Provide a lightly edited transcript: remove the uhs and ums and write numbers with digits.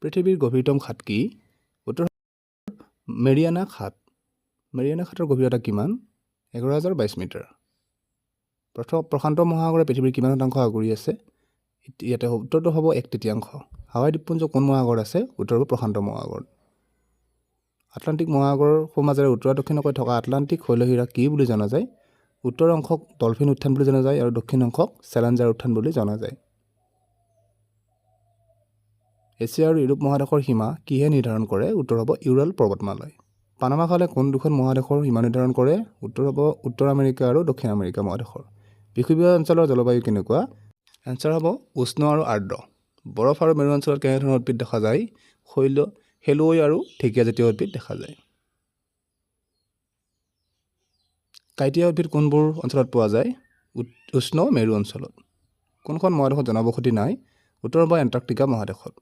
পৃথিৱীৰ গভীৰতম খাদ কি? উত্তৰ মেৰিয়ানা খাদ। মেৰিয়ানা খাদৰ গভীৰতা কিমান? 11,022 মিটাৰ। প্ৰশান্ত মহাসাগৰে পৃথিৱীৰ কিমান শতাংশ আগুৰি আছে? ইয়াতে উত্তৰটো হ'ব 1/3। হাৱাই দ্বীপপুঞ্জ কোন মহাসাগৰত আছে? উত্তৰ হ'ব প্ৰশান্ত মহাসাগৰ। আটলাণ্টিক মহাসাগৰৰ সোঁমাজেৰে উত্তৰ দক্ষিণকৈ থকা আটলাণ্টিক শৈলশিৰা কি বুলি জনা যায়? উত্তৰ অংশক ডলফিন উদ্যান বুলি জনা যায় আৰু দক্ষিণ অংশক চেলেঞ্জাৰ উদ্যান বুলি জনা যায়। এছিয়া আৰু ইউৰোপ মহাদেশৰ সীমা কিহে নিৰ্ধাৰণ কৰে? উত্তৰ হ'ব ইউৰাল পৰ্বতমালাই। পানামা খালে কোন দুখন মহাদেশৰ সীমা নিৰ্ধাৰণ কৰে? উত্তৰ হ'ব উত্তৰ আমেৰিকা আৰু দক্ষিণ আমেৰিকা মহাদেশৰ। বিষুৱীয় অঞ্চলৰ জলবায়ু কেনেকুৱা? এনচাৰ হ'ব উষ্ণ আৰু আৰ্দ্ৰ। বৰফ আৰু মেৰু অঞ্চলত কেনেধৰণৰ উদ্ভিদ দেখা যায়? শেলুৱৈ আৰু ঢেকীয়াজাতীয় উদ্ভিদ দেখা যায়। কাঁইটীয়া উদ্ভিদ কোনবোৰ অঞ্চলত পোৱা যায়? উষ্ণ মেৰু অঞ্চলত। কোনখন মহাদেশত জনবসতি নাই? উত্তৰ হ'ব এণ্টাৰ্কটিকা মহাদেশত।